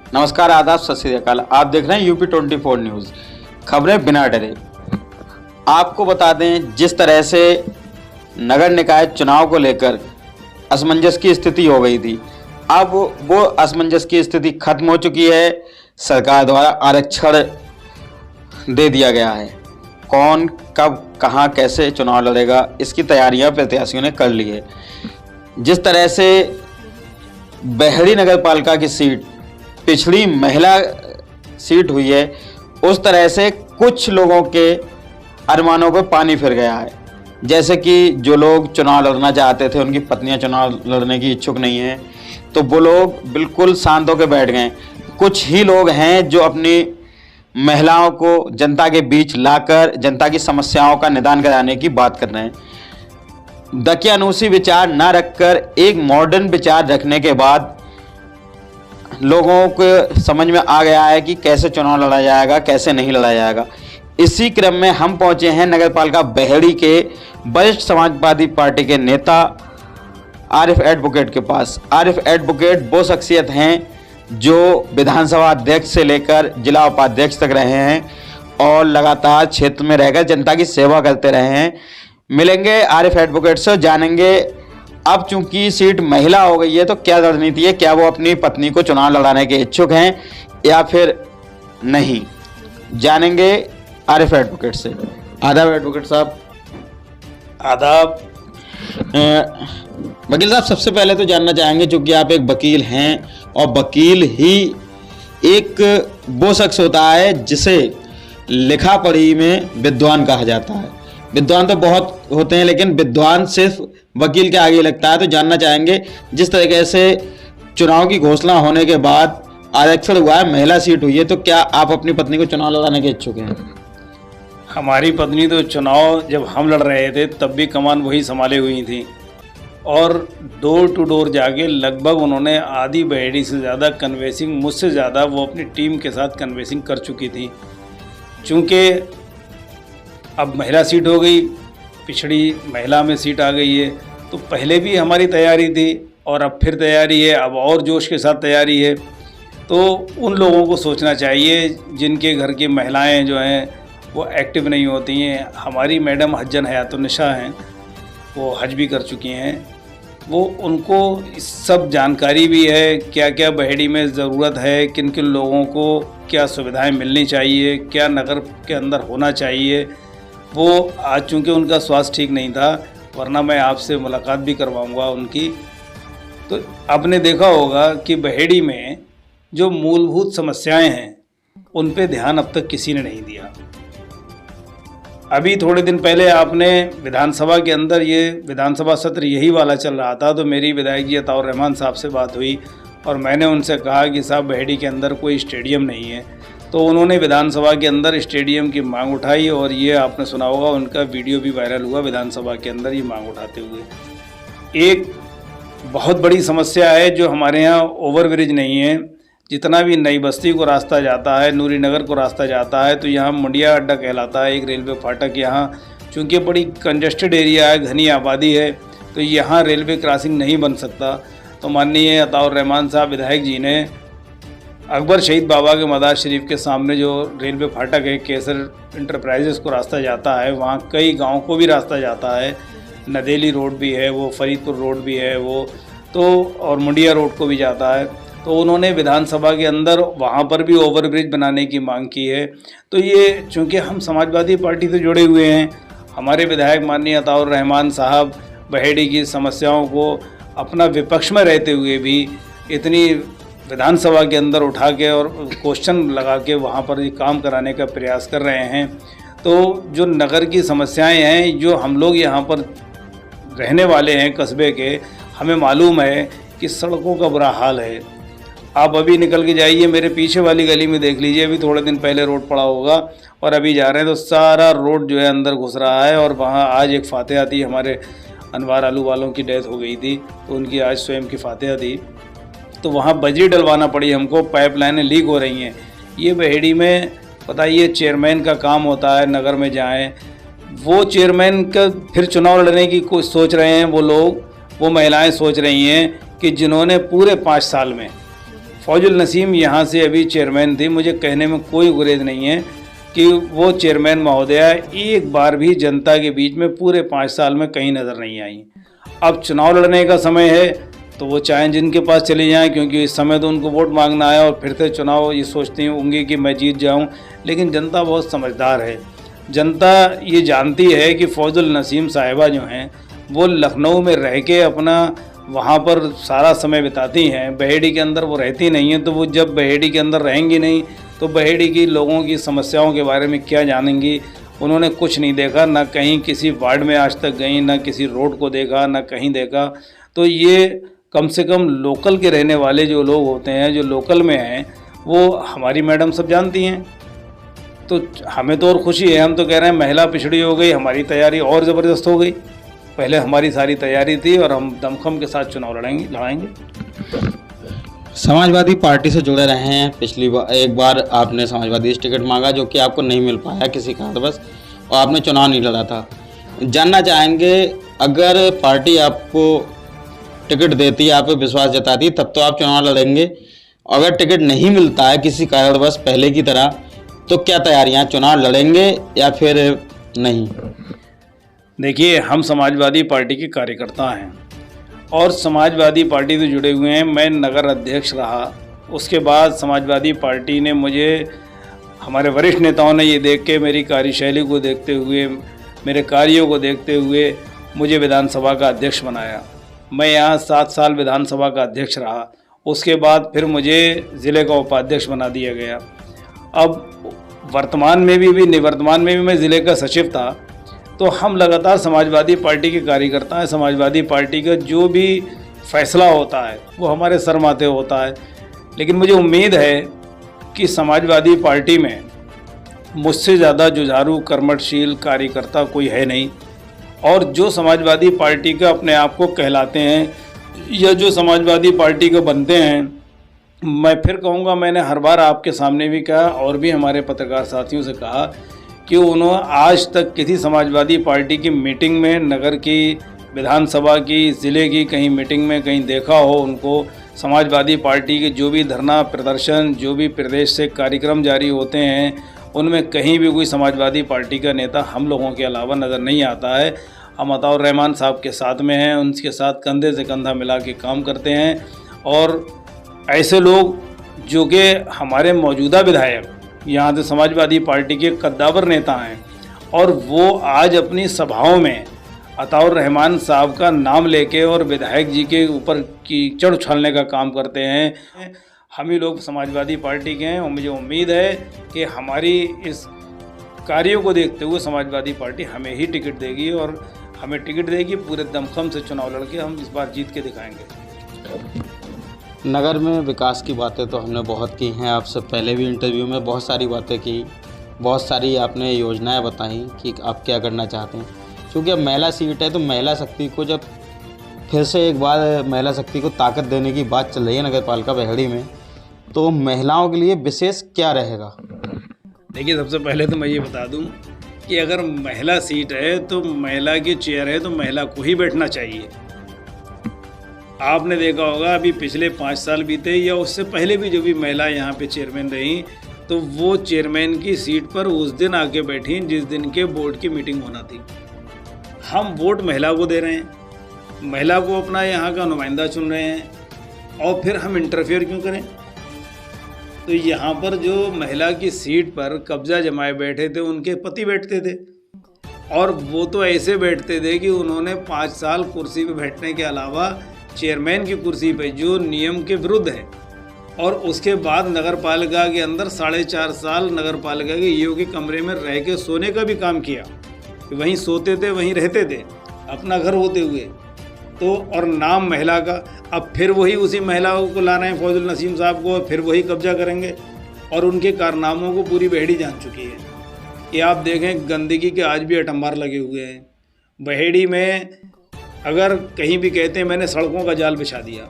नमस्कार, आदाब, सत श्री अकाल। आप देख रहे हैं यूपी 24 न्यूज़, खबरें बिना डरे। आपको बता दें, जिस तरह से नगर निकाय चुनाव को लेकर असमंजस की स्थिति हो गई थी, अब वो असमंजस की स्थिति खत्म हो चुकी है। सरकार द्वारा आरक्षण दे दिया गया है। कौन कब कहां कैसे चुनाव लड़ेगा, इसकी तैयारियां प्रत्याशियों ने कर ली है। जिस तरह से बहेड़ी नगर पालिका की सीट पिछड़ी महिला सीट हुई है, उस तरह से कुछ लोगों के अरमानों पर पानी फिर गया है। जैसे कि जो लोग चुनाव लड़ना चाहते थे, उनकी पत्नियां चुनाव लड़ने की इच्छुक नहीं हैं, तो वो लोग बिल्कुल शांत होकर बैठ गए। कुछ ही लोग हैं जो अपनी महिलाओं को जनता के बीच लाकर जनता की समस्याओं का निदान कराने की बात कर रहे हैं। दकियानूसी विचार ना रखकर एक मॉडर्न विचार रखने के बाद लोगों को समझ में आ गया है कि कैसे चुनाव लड़ा जाएगा, कैसे नहीं लड़ा जाएगा। इसी क्रम में हम पहुंचे हैं नगर पालिका बहेड़ी के वरिष्ठ समाजवादी पार्टी के नेता आरिफ एडवोकेट के पास। आरिफ एडवोकेट वो शख्सियत हैं जो विधानसभा अध्यक्ष से लेकर जिला उपाध्यक्ष तक रहे हैं और लगातार क्षेत्र में रहकर जनता की सेवा करते रहे हैं। मिलेंगे आरिफ एडवोकेट से, जानेंगे अब चूंकि सीट महिला हो गई है तो क्या रणनीति है, क्या वो अपनी पत्नी को चुनाव लड़ाने के इच्छुक हैं या फिर नहीं। जानेंगे आरिफ एडवोकेट से। आदाब एडवोकेट साहब। आदाब। वकील साहब, सबसे पहले तो जानना चाहेंगे, चूंकि आप एक वकील हैं और वकील ही एक वो शख्स होता है जिसे लिखा पढ़ी में विद्वान कहा जाता है। विद्वान तो बहुत होते हैं, लेकिन विद्वान सिर्फ वकील के आगे लगता है। तो जानना चाहेंगे, जिस तरीके से चुनाव की घोषणा होने के बाद आरक्षण हुआ है, महिला सीट हुई है, तो क्या आप अपनी पत्नी को चुनाव लड़ाने के इच्छुक हैं? हमारी पत्नी तो चुनाव जब हम लड़ रहे थे तब भी कमान वही संभाले हुई थी और डोर टू डोर जाके लगभग उन्होंने आधी बहेड़ी से ज़्यादा कन्वेंसिंग, मुझसे ज़्यादा वो अपनी टीम के साथ कन्वेंसिंग कर चुकी थी। चूँकि अब महिला सीट हो गई, पिछड़ी महिला में सीट आ गई है, तो पहले भी हमारी तैयारी थी और अब फिर तैयारी है, अब और जोश के साथ तैयारी है। तो उन लोगों को सोचना चाहिए जिनके घर की महिलाएं जो हैं वो एक्टिव नहीं होती हैं। हमारी मैडम हज्जन हयातुन्निसा हैं, वो हज भी कर चुकी हैं, वो उनको इस सब जानकारी भी है, क्या क्या बहेड़ी में ज़रूरत है, किन किन लोगों को क्या सुविधाएं मिलनी चाहिए, क्या नगर के अंदर होना चाहिए। वो आज चूँकि उनका स्वास्थ्य ठीक नहीं था, वरना मैं आपसे मुलाकात भी करवाऊंगा उनकी। तो आपने देखा होगा कि बहेड़ी में जो मूलभूत समस्याएं हैं उन पे ध्यान अब तक किसी ने नहीं दिया। अभी थोड़े दिन पहले आपने विधानसभा के अंदर, ये विधानसभा सत्र यही वाला चल रहा था, तो मेरी विधायक जी अताउर रहमान साहब से बात हुई और मैंने उनसे कहा कि साहब बहेड़ी के अंदर कोई स्टेडियम नहीं है। तो उन्होंने विधानसभा के अंदर स्टेडियम की मांग उठाई और ये आपने सुना होगा, उनका वीडियो भी वायरल हुआ विधानसभा के अंदर ये मांग उठाते हुए। एक बहुत बड़ी समस्या है जो हमारे यहाँ ओवरब्रिज नहीं है। जितना भी नई बस्ती को रास्ता जाता है, नूरी नगर को रास्ता जाता है, तो यहाँ मुंडिया अड्डा कहलाता है एक रेलवे फाटक। यहाँ चूँकि बड़ी कंजेस्टेड एरिया है, घनी आबादी है, तो यहाँ रेलवे क्रॉसिंग नहीं बन सकता। तो माननीय अताउर रहमान साहब विधायक जी ने अकबर शहीद बाबा के मदार शरीफ के सामने जो रेलवे फाटक है, केसर इंटरप्राइजेस को रास्ता जाता है, वहाँ कई गाँव को भी रास्ता जाता है, नदेली रोड भी है वो, फरीदपुर रोड भी है वो, तो और मुंडिया रोड को भी जाता है। तो उन्होंने विधानसभा के अंदर वहाँ पर भी ओवरब्रिज बनाने की मांग की है। तो ये चूँकि हम समाजवादी पार्टी से जुड़े हुए हैं, हमारे विधायक माननीय अताउर रहमान साहब बहेड़ी की समस्याओं को अपना विपक्ष में रहते हुए भी इतनी विधानसभा के अंदर उठा के और क्वेश्चन लगा के वहाँ पर ये काम कराने का प्रयास कर रहे हैं। तो जो नगर की समस्याएं हैं, जो हम लोग यहाँ पर रहने वाले हैं कस्बे के, हमें मालूम है कि सड़कों का बुरा हाल है। आप अभी निकल के जाइए, मेरे पीछे वाली गली में देख लीजिए, अभी थोड़े दिन पहले रोड पड़ा होगा और अभी जा रहे हैं तो सारा रोड जो है अंदर घुस रहा है। और वहाँ आज एक फातिहा थी, हमारे अनवार आलू वालों की डेथ हो गई थी, तो उनकी आज स्वयं की फातिहा थी। तो वहाँ बजरी डलवाना पड़ी हमको, पाइपलाइनें लीक हो रही हैं। ये बहेड़ी में बताइए चेयरमैन का काम होता है, नगर में जाएं, वो चेयरमैन का फिर चुनाव लड़ने की कुछ सोच रहे हैं वो लोग, वो महिलाएं सोच रही हैं कि जिन्होंने पूरे 5 साल में फौजुल नसीम यहाँ से अभी चेयरमैन थी, मुझे कहने में कोई गुरेज नहीं है कि वो चेयरमैन महोदया एक बार भी जनता के बीच में पूरे 5 साल में कहीं नज़र नहीं आई। अब चुनाव लड़ने का समय है तो वो चाहें जिनके पास चले जाएं, क्योंकि इस समय तो उनको वोट मांगना है और फिर से चुनाव ये सोचती होंगी कि मैं जीत जाऊं। लेकिन जनता बहुत समझदार है, जनता ये जानती है कि फौजुल नसीम साहिबा जो हैं वो लखनऊ में रह के अपना वहाँ पर सारा समय बिताती हैं, बहेड़ी के अंदर वो रहती नहीं हैं। तो वो जब बहेड़ी के अंदर रहेंगी नहीं तो बहेड़ी की लोगों की समस्याओं के बारे में क्या जानेंगी। उन्होंने कुछ नहीं देखा, ना कहीं किसी वार्ड में आज तक गई, ना किसी रोड को देखा, ना कहीं देखा। तो ये कम से कम लोकल के रहने वाले जो लोग होते हैं, जो लोकल में हैं, वो हमारी मैडम सब जानती हैं। तो हमें तो और खुशी है, हम तो कह रहे हैं महिला पिछड़ी हो गई, हमारी तैयारी और ज़बरदस्त हो गई। पहले हमारी सारी तैयारी थी और हम दमखम के साथ चुनाव लड़ाएंगे। समाजवादी पार्टी से जुड़े रहे हैं, पिछली बार एक बार आपने समाजवादी से टिकट मांगा जो कि आपको नहीं मिल पाया किसी कारणवश, और आपने चुनाव नहीं लड़ा था। जानना चाहेंगे, अगर पार्टी आपको टिकट देती है, आप पे विश्वास जताती, तब तो आप चुनाव लड़ेंगे। अगर टिकट नहीं मिलता है किसी कारणवश पहले की तरह, तो क्या तैयारियां, चुनाव लड़ेंगे या फिर नहीं? देखिए, हम समाजवादी पार्टी के कार्यकर्ता हैं और समाजवादी पार्टी से जुड़े हुए हैं। मैं नगर अध्यक्ष रहा, उसके बाद समाजवादी पार्टी ने मुझे, हमारे वरिष्ठ नेताओं ने ये देख के, मेरी कार्यशैली को देखते हुए, मेरे कार्यों को देखते हुए मुझे विधानसभा का अध्यक्ष बनाया। मैं यहाँ 7 साल विधानसभा का अध्यक्ष रहा, उसके बाद फिर मुझे ज़िले का उपाध्यक्ष बना दिया गया। अब वर्तमान में भी निवर्तमान में भी मैं ज़िले का सचिव था। तो हम लगातार समाजवादी पार्टी के कार्यकर्ता हैं। समाजवादी पार्टी का जो भी फैसला होता है वो हमारे सर माथे होता है। लेकिन मुझे उम्मीद है कि समाजवादी पार्टी में मुझसे ज़्यादा जुझारू कर्मठशील कार्यकर्ता कोई है नहीं, और जो समाजवादी पार्टी का अपने आप को कहलाते हैं या जो समाजवादी पार्टी को बनते हैं, मैं फिर कहूँगा, मैंने हर बार आपके सामने भी कहा और भी हमारे पत्रकार साथियों से कहा कि उन्होंने आज तक किसी समाजवादी पार्टी की मीटिंग में, नगर की, विधानसभा की, ज़िले की कहीं मीटिंग में कहीं देखा हो उनको। समाजवादी पार्टी के जो भी धरना प्रदर्शन, जो भी प्रदेश से कार्यक्रम जारी होते हैं, उनमें कहीं भी कोई समाजवादी पार्टी का नेता हम लोगों के अलावा नज़र नहीं आता है। हम अताउर रहमान साहब के साथ में हैं, उनके साथ कंधे से कंधा मिला के काम करते हैं। और ऐसे लोग जो कि हमारे मौजूदा विधायक यहाँ से समाजवादी पार्टी के कद्दावर नेता हैं, और वो आज अपनी सभाओं में अताउर रहमान साहब का नाम लेके और विधायक जी के ऊपर कीचड़ उछालने का काम करते हैं। हम ही लोग समाजवादी पार्टी के हैं और मुझे उम्मीद है कि हमारी इस कार्यों को देखते हुए समाजवादी पार्टी हमें ही टिकट देगी, और हमें टिकट देगी, पूरे दमखम से चुनाव लड़के हम इस बार जीत के दिखाएंगे। नगर में विकास की बातें तो हमने बहुत की हैं, आपसे पहले भी इंटरव्यू में बहुत सारी बातें की, बहुत सारी आपने योजनाएं बताई कि आप क्या करना चाहते हैं। क्योंकि अब महिला सीट है तो महिला शक्ति को, जब फिर से एक बार महिला शक्ति को ताकत देने की बात चल रही है नगर पालिका बहेड़ी में, तो महिलाओं के लिए विशेष क्या रहेगा? देखिए, सबसे पहले तो मैं ये बता दूं कि अगर महिला सीट है तो महिला की चेयर है तो महिला को ही बैठना चाहिए। आपने देखा होगा अभी पिछले 5 साल बीते या उससे पहले भी जो भी महिला यहाँ पे चेयरमैन रही, तो वो चेयरमैन की सीट पर उस दिन आके बैठी जिस दिन के बोर्ड की मीटिंग होना थी। हम वोट महिला को दे रहे हैं, महिला को अपना यहाँ का नुमाइंदा चुन रहे हैं, और फिर हम इंटरफेयर क्यों करें? तो यहाँ पर जो महिला की सीट पर कब्जा जमाए बैठे थे उनके पति बैठते थे, और वो तो ऐसे बैठते थे कि उन्होंने 5 साल कुर्सी पे बैठने के अलावा चेयरमैन की कुर्सी पे, जो नियम के विरुद्ध है, और उसके बाद नगर पालिका के अंदर 4.5 साल नगर पालिका के ईओ के कमरे में रह के सोने का भी काम किया। वहीं सोते थे, वहीं रहते थे अपना घर होते हुए। तो और नाम महिला का, अब फिर वही उसी महिला को ला रहे हैं फौजुल नसीम साहब को, फिर वही कब्जा करेंगे। और उनके कारनामों को पूरी बहेड़ी जान चुकी है। कि आप देखें, गंदगी के आज भी अटंबार लगे हुए हैं बहेड़ी में। अगर कहीं भी कहते हैं मैंने सड़कों का जाल बिछा दिया,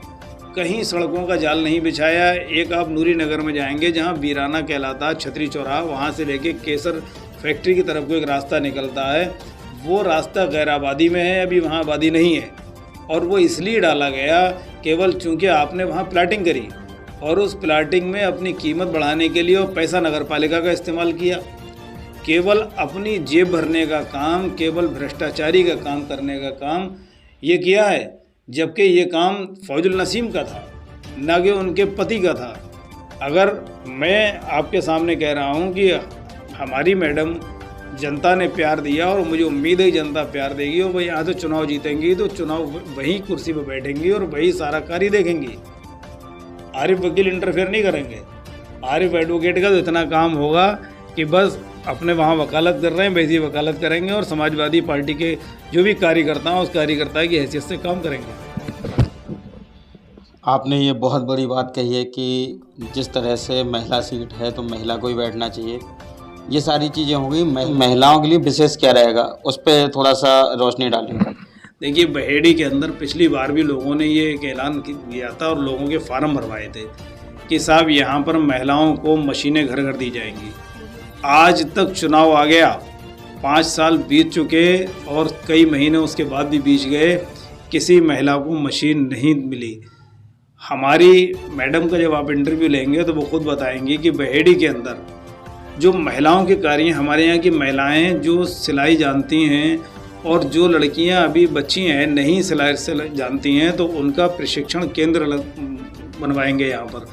कहीं सड़कों का जाल नहीं बिछाया। एक आप नूरी नगर में जाएंगे जहां वीराना कहलाता छतरी चौराहा, वहां से लेके केसर फैक्ट्री की तरफ को एक रास्ता निकलता है, वो रास्ता गैर आबादी में है, अभी वहाँ आबादी नहीं है। और वो इसलिए डाला गया केवल चूँकि आपने वहाँ प्लाटिंग करी, और उस प्लाटिंग में अपनी कीमत बढ़ाने के लिए और पैसा नगर पालिका का इस्तेमाल किया। केवल अपनी जेब भरने का काम, केवल भ्रष्टाचारी का काम करने का काम ये किया है, जबकि ये काम फौजुल नसीम का था, ना कि उनके पति का था। अगर मैं आपके सामने कह रहा हूँ कि हमारी मैडम जनता ने प्यार दिया और मुझे उम्मीद है जनता प्यार देगी और वही यहाँ से चुनाव जीतेंगी, तो चुनाव वही कुर्सी पर बैठेंगी और वही सारा कार्य देखेंगी। आरिफ वकील इंटरफेयर नहीं करेंगे। आरिफ एडवोकेट का तो इतना काम होगा कि बस अपने वहाँ वकालत कर रहे हैं वैसी वकालत करेंगे और समाजवादी पार्टी के जो भी कार्यकर्ता हैं उस कार्यकर्ता की हैसियत से काम करेंगे। आपने ये बहुत बड़ी बात कही है कि जिस तरह से महिला सीट है तो महिला को ही बैठना चाहिए। ये सारी चीज़ें हो गई। महिलाओं के लिए विशेष क्या रहेगा, उस पर थोड़ा सा रोशनी डालेंगे। देखिए, बहेड़ी के अंदर पिछली बार भी लोगों ने ये एक ऐलान किया था और लोगों के फार्म भरवाए थे कि साहब यहाँ पर महिलाओं को मशीनें घर घर दी जाएंगी। आज तक चुनाव आ गया, 5 साल बीत चुके और कई महीने उसके बाद भी बीत गए, किसी महिला को मशीन नहीं मिली। हमारी मैडम का जब आप इंटरव्यू लेंगे तो वो खुद बताएंगी कि बहेड़ी के अंदर जो महिलाओं के कार्य, हमारे यहाँ की महिलाएं जो सिलाई जानती हैं और जो लड़कियां अभी बच्ची हैं नहीं सिलाई जानती हैं, तो उनका प्रशिक्षण केंद्र बनवाएंगे यहाँ पर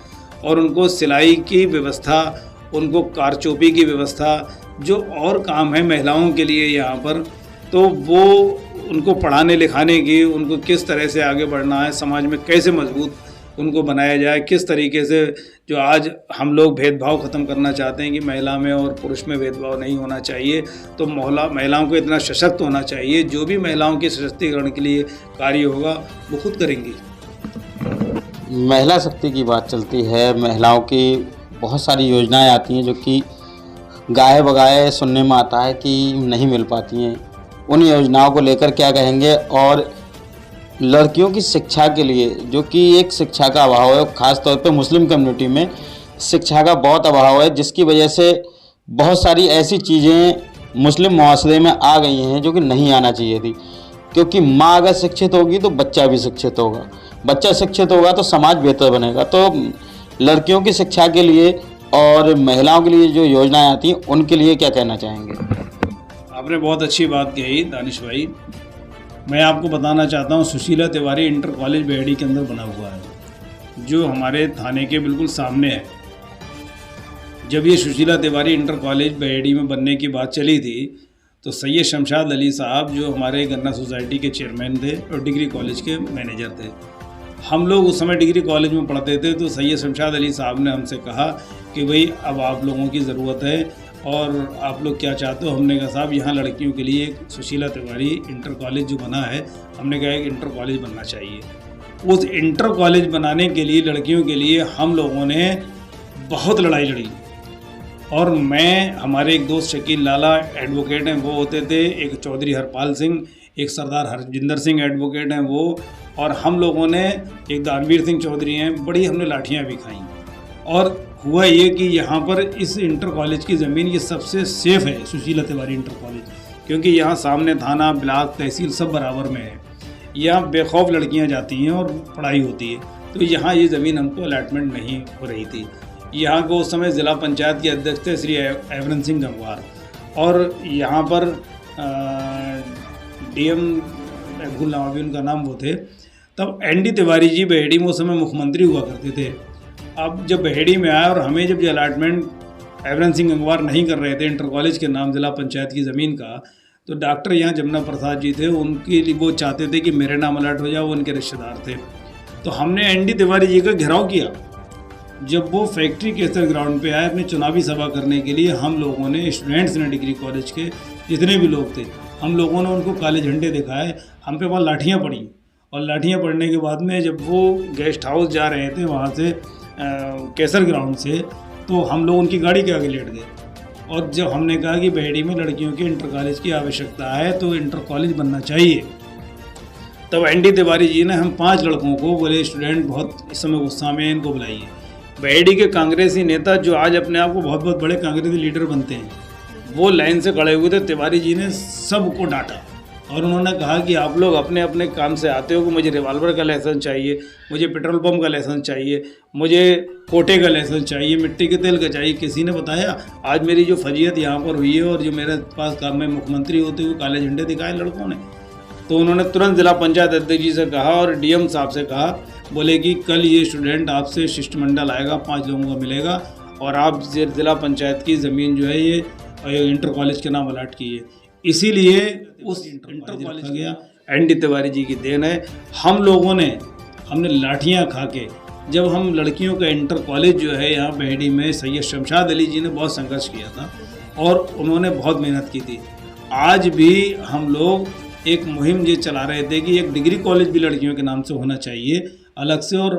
और उनको सिलाई की व्यवस्था, उनको कारचोपी की व्यवस्था, जो और काम है महिलाओं के लिए यहाँ पर, तो वो उनको पढ़ाने लिखाने की, उनको किस तरह से आगे बढ़ना है, समाज में कैसे मजबूत उनको बनाया जाए, किस तरीके से जो आज हम लोग भेदभाव ख़त्म करना चाहते हैं कि महिला में और पुरुष में भेदभाव नहीं होना चाहिए, तो महिलाओं को इतना सशक्त होना चाहिए। जो भी महिलाओं के सशक्तिकरण के लिए कार्य होगा वो खुद करेंगी। महिला शक्ति की बात चलती है, महिलाओं की बहुत सारी योजनाएं आती हैं जो कि गाए बगाए सुनने में आता है कि नहीं मिल पाती हैं। उन योजनाओं को लेकर क्या कहेंगे? और लड़कियों की शिक्षा के लिए जो कि एक शिक्षा का अभाव है, ख़ास तौर पे मुस्लिम कम्युनिटी में शिक्षा का बहुत अभाव है, जिसकी वजह से बहुत सारी ऐसी चीज़ें मुस्लिम मुआशरे में आ गई हैं जो कि नहीं आना चाहिए थी। क्योंकि माँ अगर शिक्षित होगी तो बच्चा भी शिक्षित होगा, बच्चा शिक्षित होगा तो समाज बेहतर बनेगा। तो लड़कियों की शिक्षा के लिए और महिलाओं के लिए जो योजनाएं आती हैं उनके लिए क्या कहना चाहेंगे? आपने बहुत अच्छी बात कही दानिश भाई। मैं आपको बताना चाहता हूँ, सुशीला तिवारी इंटर कॉलेज बहेड़ी के अंदर बना हुआ है, जो हमारे थाने के बिल्कुल सामने है। जब ये सुशीला तिवारी इंटर कॉलेज बहेड़ी में बनने की बात चली थी तो सैयद शमशाद अली साहब जो हमारे गन्ना सोसाइटी के चेयरमैन थे और डिग्री कॉलेज के मैनेजर थे, हम लोग उस समय डिग्री कॉलेज में पढ़ते थे, तो सैयद शमशाद अली साहब ने हमसे कहा कि भाई अब आप लोगों की ज़रूरत है और आप लोग क्या चाहते हो। हमने कहा साहब यहाँ लड़कियों के लिए एक सुशीला तिवारी इंटर कॉलेज जो बना है, हमने कहा एक इंटर कॉलेज बनना चाहिए। उस इंटर कॉलेज बनाने के लिए लड़कियों के लिए हम लोगों ने बहुत लड़ाई लड़ी और मैं, हमारे एक दोस्त शकील लाला एडवोकेट हैं वो होते थे, एक चौधरी हरपाल सिंह, एक सरदार हरजिंदर सिंह एडवोकेट हैं वो, और हम लोगों ने, एक दानवीर सिंह चौधरी हैं, बड़ी हमने लाठियाँ भी खाई। और हुआ ये कि यहाँ पर इस इंटर कॉलेज की ज़मीन ये सबसे सेफ़ है, सुशीला तिवारी इंटर कॉलेज, क्योंकि यहाँ सामने थाना, ब्लॉक, तहसील सब बराबर में है। यहाँ बेखौफ लड़कियाँ जाती हैं और पढ़ाई होती है, तो यहाँ ये ज़मीन हमको अलॉटमेंट नहीं हो रही थी। यहाँ को उस समय ज़िला पंचायत के अध्यक्ष थे श्री एवरन सिंह गंगवार, और यहाँ पर DM भूल नाम अभी उनका नाम वो थे, तब ND तिवारी जी बहेड़ी में उस समय मुख्यमंत्री हुआ करते थे। अब जब बहेड़ी में आया और हमें जब अलॉटमेंट एवरन सिंह गंगवार नहीं कर रहे थे इंटर कॉलेज के नाम ज़िला पंचायत की ज़मीन का, तो डॉक्टर यहाँ जमुना प्रसाद जी थे, उनके लिए वो चाहते थे कि मेरे नाम अलॉट हो जाए, वो उनके रिश्तेदार थे। तो हमने ND तिवारी जी का घेराव किया। जब वो फैक्ट्री केसर ग्राउंड पे आए अपनी चुनावी सभा करने के लिए, हम लोगों ने, स्टूडेंट्स ने डिग्री कॉलेज के जितने भी लोग थे, हम लोगों ने उनको काले झंडे दिखाए, हम पे वहाँ लाठियाँ पड़ी। और लाठियाँ पड़ने के बाद में जब वो गेस्ट हाउस जा रहे थे वहाँ से केसर ग्राउंड से, तो हम लोग उनकी गाड़ी के आगे लेट गए। और जब हमने कहा कि बहेड़ी में लड़कियों के इंटर कॉलेज की आवश्यकता है तो इंटर कॉलेज बनना चाहिए, तब ND तिवारी जी ने हम 5 लड़कों को बोले, स्टूडेंट बहुत इस समय गुस्सा में, इनको बुलाइए। बहेड़ी के कांग्रेसी नेता जो आज अपने आप को बहुत बहुत बड़े कांग्रेसी लीडर बनते हैं, वो लाइन से खड़े हुए थे। तिवारी जी ने सबको डांटा और उन्होंने कहा कि आप लोग अपने अपने काम से आते हो कि मुझे रिवॉल्वर का लाइसेंस चाहिए, मुझे पेट्रोल पंप का लाइसेंस चाहिए, मुझे कोटे का लाइसेंस चाहिए, मिट्टी के तेल का चाहिए। किसी ने बताया? आज मेरी जो फजीयत यहाँ पर हुई है और जो मेरे पास काम में मुख्यमंत्री होते हुए काले झंडे दिखाए लड़कों ने, तो उन्होंने तुरंत जिला पंचायत अध्यक्ष जी से कहा और डीएम साहब से कहा, बोले कि कल ये स्टूडेंट आपसे शिष्टमंडल आएगा, 5 लोगों का मिलेगा और आप जिला पंचायत की ज़मीन जो है ये इंटर कॉलेज के नाम अलाट की है। इसीलिए उस इंटर कॉलेज गया। एनडी तिवारी जी की देन है। हमने लाठियाँ खा के, जब हम लड़कियों का इंटर कॉलेज जो है यहाँ बेहड़ी में, सैयद शमशाद अली जी ने बहुत संघर्ष किया था और उन्होंने बहुत मेहनत की थी। आज भी हम लोग एक मुहिम ये चला रहे थे कि एक डिग्री कॉलेज भी लड़कियों के नाम से होना चाहिए अलग से, और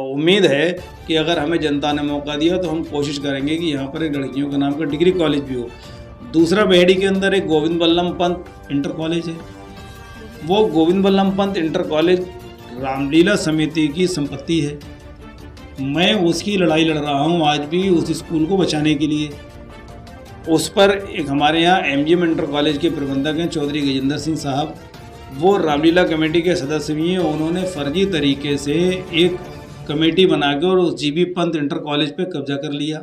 उम्मीद है कि अगर हमें जनता ने मौका दिया तो हम कोशिश करेंगे कि यहाँ पर एक लड़कियों के नाम का डिग्री कॉलेज भी हो। दूसरा, बेहड़ी के अंदर एक गोविंद बल्लभ पंत इंटर कॉलेज है। वो गोविंद बल्लभ पंत इंटर कॉलेज रामलीला समिति की संपत्ति है। मैं उसकी लड़ाई लड़ रहा हूँ आज भी उस स्कूल को बचाने के लिए। उस पर एक हमारे यहाँ एमजीएम इंटर कॉलेज के प्रबंधक हैं चौधरी गजेंद्र सिंह साहब, वो रामलीला कमेटी के सदस्य भी हैं। उन्होंने फर्जी तरीके से एक कमेटी बना के और उस जीबी पंत इंटर कॉलेज पे कब्जा कर लिया।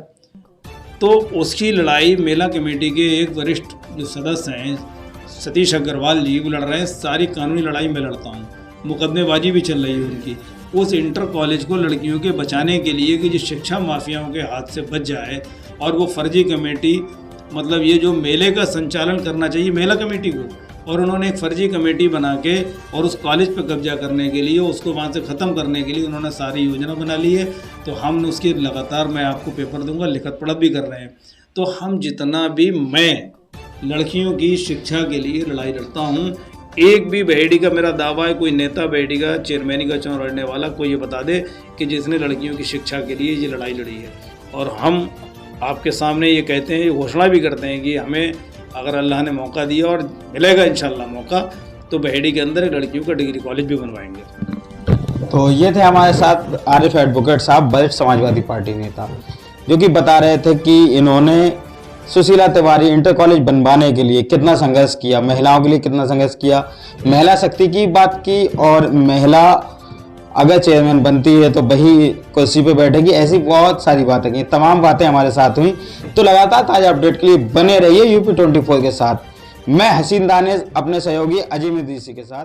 तो उसकी लड़ाई मेला कमेटी के एक वरिष्ठ जो सदस्य हैं सतीश अग्रवाल जी, वो लड़ रहे हैं। सारी कानूनी लड़ाई मैं लड़ता हूँ, मुकदमेबाजी भी चल रही है उनकी। उस इंटर कॉलेज को लड़कियों के बचाने के लिए कि जो शिक्षा माफियाओं के हाथ से बच जाए, और वो फर्जी कमेटी, मतलब ये जो मेले का संचालन करना चाहिए मेला कमेटी को, और उन्होंने एक फर्जी कमेटी बना के और उस कॉलेज पर कब्जा करने के लिए, उसको वहाँ से ख़त्म करने के लिए उन्होंने सारी योजना बना ली है। तो हम उसकी लगातार, मैं आपको पेपर दूंगा, लिखत पढ़त भी कर रहे हैं। तो हम जितना भी मैं लड़कियों की शिक्षा के लिए लड़ाई लड़ता हूँ, एक भी बेहड़ी का मेरा दावा है, कोई नेता बेहड़ी का चेयरमैनी का चुनाव लड़ने वाला कोई ये बता दे कि जिसने लड़कियों की शिक्षा के लिए ये लड़ाई लड़ी है। और हम आपके सामने ये कहते हैं, ये घोषणा भी करते हैं कि हमें अगर अल्लाह ने मौका दिया और मिलेगा इंशाल्लाह मौका, तो बेहड़ी के अंदर लड़कियों का डिग्री कॉलेज भी बनवाएंगे। तो ये थे हमारे साथ आरिफ एडवोकेट साहब, वरिष्ठ समाजवादी पार्टी नेता, जो कि बता रहे थे कि इन्होंने सुशीला तिवारी इंटर कॉलेज बनवाने के लिए कितना संघर्ष किया, महिलाओं के लिए कितना संघर्ष किया, महिला शक्ति की बात की, और महिला अगर चेयरमैन बनती है तो वही कुर्सी पे बैठेगी, ऐसी बहुत सारी बातें की। तमाम बातें हमारे साथ हुई। तो लगातार ताज़ा अपडेट के लिए बने रहिए यूपी 24 के साथ। मैं हसीन दानिश अपने सहयोगी अजीम दीसी के साथ।